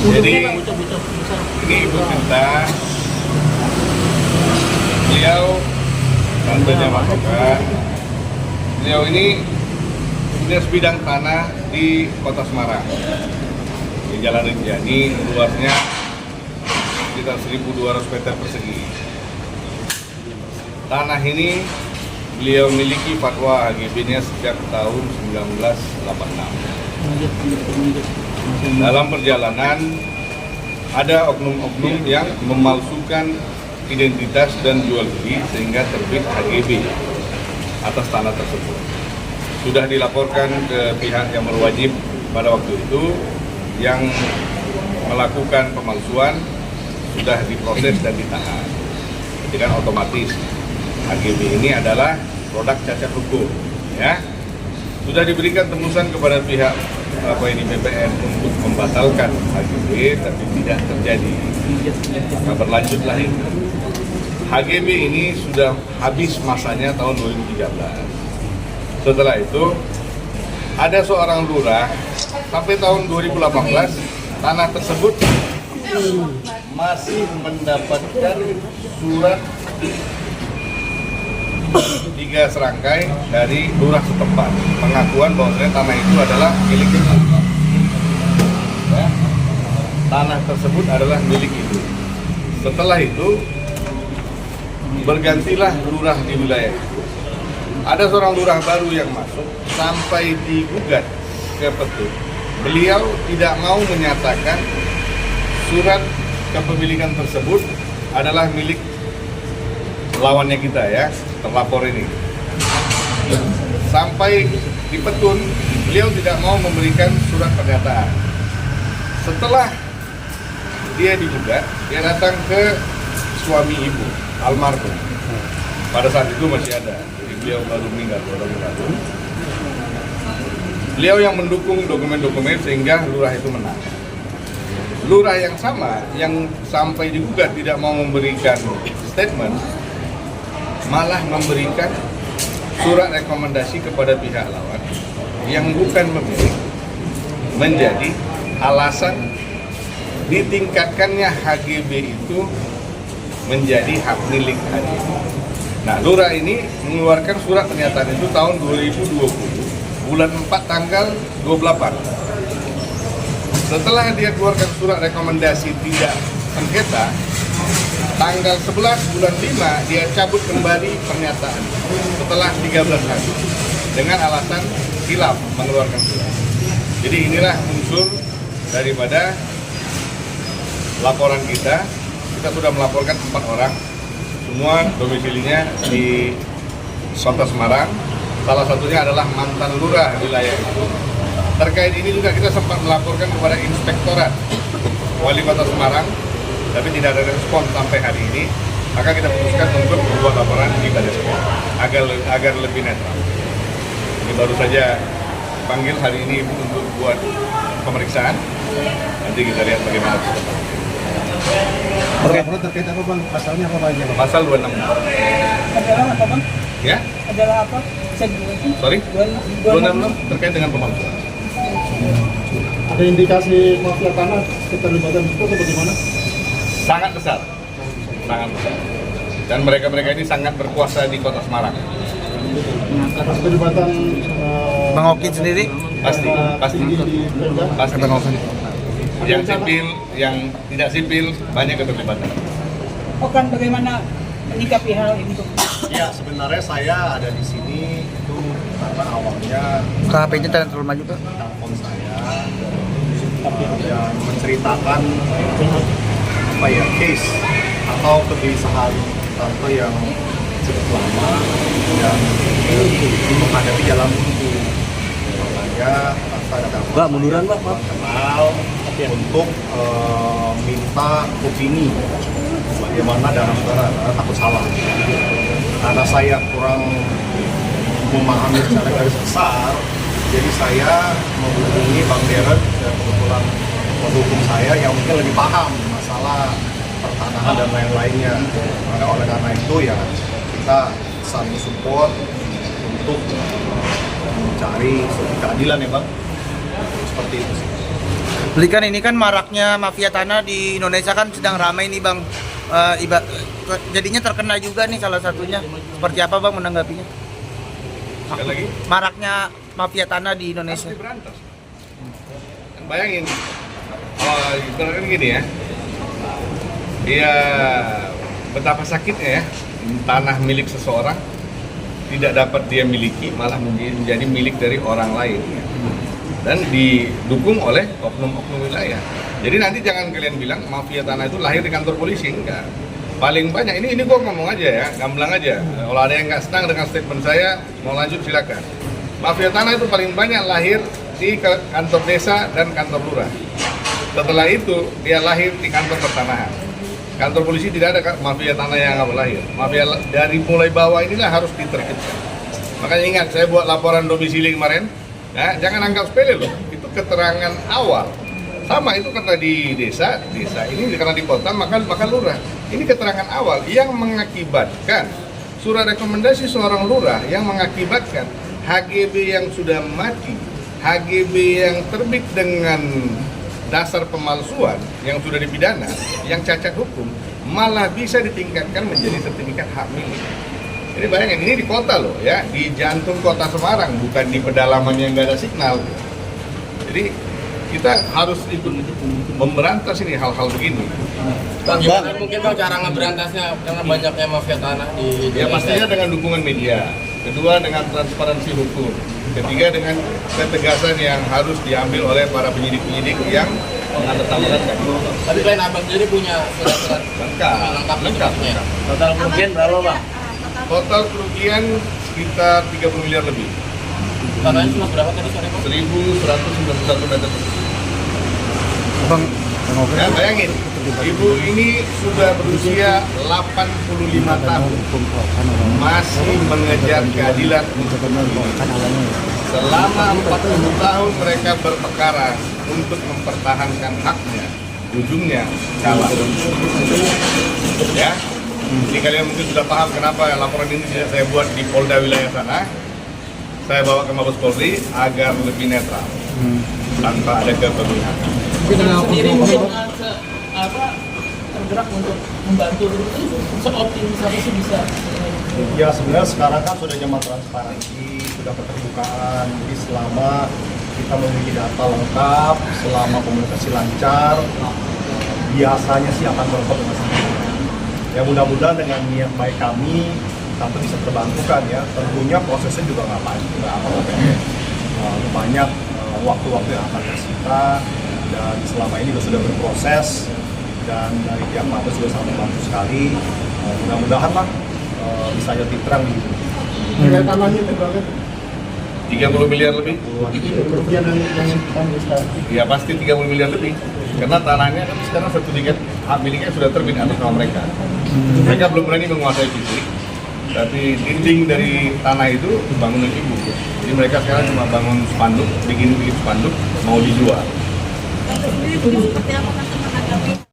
Jadi ini Ibu Sinta, beliau tantenya Mas Oka. Beliau ini punya sebidang tanah di Kota Semarang, di Jalan Rinjani, luasnya sekitar 1.200 meter persegi. Tanah ini beliau miliki fatwa HGB-nya sejak tahun 1986. Dalam perjalanan ada oknum-oknum yang memalsukan identitas dan jual beli sehingga terbit HGB atas tanah tersebut. Sudah dilaporkan ke pihak yang berwajib pada waktu itu, yang melakukan pemalsuan sudah diproses dan ditahan. Jadi kan otomatis HGB ini adalah produk cacat hukum, ya. Sudah diberikan tembusan kepada pihak BPN untuk membatalkan HGB, tapi tidak terjadi. Maka berlanjutlah ini. HGB ini sudah habis masanya tahun 2013. Setelah itu ada seorang lurah sampai tahun 2018 tanah tersebut masih mendapatkan surat 3 serangkai dari lurah setempat pengakuan bahwa tanah itu adalah milik kita. Ya. Tanah tersebut adalah milik itu. Setelah itu bergantilah lurah di wilayah itu. Ada seorang lurah baru yang masuk sampai digugat ke petun. Beliau tidak mau menyatakan surat kepemilikan tersebut adalah milik lawannya kita, ya, terlapor ini. Sampai di petun, beliau tidak mau memberikan surat pernyataan. Setelah dia digugat, dia datang ke suami ibu, almarhum. Pada saat itu masih ada, jadi beliau baru meninggal 2 tahun lalu. Beliau yang mendukung dokumen-dokumen sehingga lurah itu menang. Lurah yang sama, yang sampai digugat tidak mau memberikan statement, malah memberikan surat rekomendasi kepada pihak lawan yang bukan pemilik, menjadi alasan ditingkatkannya HGB itu menjadi hak milik HGB. Nah, lurah ini mengeluarkan surat pernyataan itu tahun 2020, bulan 4 tanggal 28. Setelah dia keluarkan surat rekomendasi tidak sengketa, tanggal 11 bulan 5 dia cabut kembali pernyataan setelah 13 hari dengan alasan hilaf mengeluarkan surat. Jadi inilah unsur daripada laporan kita. Kita sudah melaporkan 4 orang, semua domisilinya di Kota Semarang. Salah satunya adalah mantan lurah wilayah itu. Terkait ini juga kita sempat melaporkan kepada Inspektorat Wali Kota Semarang, tapi tidak ada respon sampai hari ini. Maka kita putuskan untuk membuat laporan di Baris Krim agar lebih netral. Ini baru saja panggil hari ini Ibu untuk buat pemeriksaan. Nanti kita lihat bagaimana. Laporan terkait apa, Bang? Pasalnya apa aja, Bang? Pasal 26. Adalah apa, Bang? Ya? Adalah apa? Bisa dijelasin? Sorry? 26 terkait dengan pemalsuan. Ada indikasi mafia tanah keterlibatan itu atau bagaimana? Sangat besar. Sangat besar. Dan mereka-mereka ini sangat berkuasa di Kota Semarang. Atas keterlibatan Bang Oki sendiri? Pasti. tinggi di Pemda. Pasti. Yang sipil, yang tidak sipil, banyak keterlibatan. Kan bagaimana menyikapi hal ini? Ya, sebenarnya saya ada di sini itu karena awalnya Ke HP-nya terlalu maju ke? telepon saya yang menceritakan apa ya, case atau kegelisahan tante yang cukup lama dan menghadapi jalan buntu. Makanya tante ada Mbak, munduran, Mbak. kenal untuk minta opini bagaimana dalam negara, karena takut salah. Karena saya kurang memahami secara garis besar, jadi saya menghubungi Bang Deren dan kebetulan pendukung saya yang mungkin lebih paham masalah pertanahan dan lain-lainnya. Maka oleh karena itu ya kita saling support untuk mencari keadilan, ya Bang. Seperti itu sih. Beli kan ini kan maraknya mafia tanah di Indonesia kan sedang ramai nih Bang. Jadinya terkena juga nih salah satunya. Seperti apa Bang menanggapinya? Sekali lagi, Maraknya mafia tanah di harus Indonesia. diberantas. Kan bayangin, ibaratkan gini ya, dia betapa sakitnya ya, tanah milik seseorang tidak dapat dia miliki, malah menjadi milik dari orang lain. Dan didukung oleh oknum-oknum wilayah. Jadi nanti jangan kalian bilang mafia tanah itu lahir di kantor polisi, enggak. Paling banyak, ini gue ngomong aja ya, gamblang aja. Kalau ada yang nggak senang dengan statement saya, mau lanjut silakan. Mafia tanah itu paling banyak lahir di kantor desa dan kantor lurah. Setelah itu, dia lahir di kantor pertanahan. Kantor polisi tidak ada mafia tanah yang lahir. Mafia dari mulai bawah inilah harus ditertibkan. Makanya ingat, saya buat laporan domisili kemarin. Nah, jangan anggap sepele loh, itu keterangan awal. Sama itu karena di desa ini karena di kota maka lurah. Ini keterangan awal yang mengakibatkan surat rekomendasi seorang lurah yang mengakibatkan HGB yang sudah mati, HGB yang terbit dengan dasar pemalsuan yang sudah dipidana, yang cacat hukum, malah bisa ditingkatkan menjadi sertifikat hak milik. Jadi bayangin, ini di kota loh ya, di jantung kota Semarang, bukan di pedalaman yang nggak ada signal. Jadi kita harus ikut memberantas ini hal-hal begini. Bang, gimana mungkin Bang cara ngeberantasnya karena banyaknya mafia tanah di Ya Indonesia? pastinya dengan dukungan media, kedua dengan transparansi hukum, ketiga dengan ketegasan yang harus diambil oleh para penyidik-penyidik yang mengatasnamakan. Tapi klien Abang sendiri punya surat-surat Lengkap. Total kerugian berapa Bang? Total kerugian sekitar 30 miliar lebih. Tanahnya cuma berapa tadi sorry Bang? 1.191 meter. Bang, Ya, bayangin, ibu ini sudah berusia 85 tahun, masih mengejar keadilan. Selama 40 tahun mereka berperkara untuk mempertahankan haknya, ujungnya kalah. Ya, jadi kalian mungkin sudah paham kenapa laporan ini tidak saya buat di Polda wilayah sana. Saya bawa ke Mabes Polri agar lebih netral, tanpa ada keberpihakan. Sendiri mungkin tergerak untuk membantu seoptimis apa sih bisa. Ya sebenarnya sekarang kan sudah zaman transparansi, sudah keterbukaan. Jadi selama kita memiliki data lengkap, selama komunikasi lancar, biasanya sih akan berangkat dengan sendirinya. Ya mudah-mudahan dengan niat baik kami, tentu bisa terbantukan ya. Tentunya prosesnya juga nggak banyak waktu-waktu yang akan tersita, dan selama ini sudah berproses dan dari pihak Mabes juga sangat membantu sekali. Mudah-mudahan lah bisa jadi terang gitu. Nilai tanahnya berapa? 30 miliar lebih. Kerugian yang ditanggung sekarang. Ya pasti 30 miliar lebih. Karena tanahnya kan sekarang sertifikat hak miliknya sudah terbit atas nama mereka. Mereka belum berani menguasai fisik, tapi dinding dari tanah itu bangunan ibu. Jadi mereka sekarang cuma bangun spanduk, bikin spanduk, mau dijual. Itu seperti apa kan teman-teman?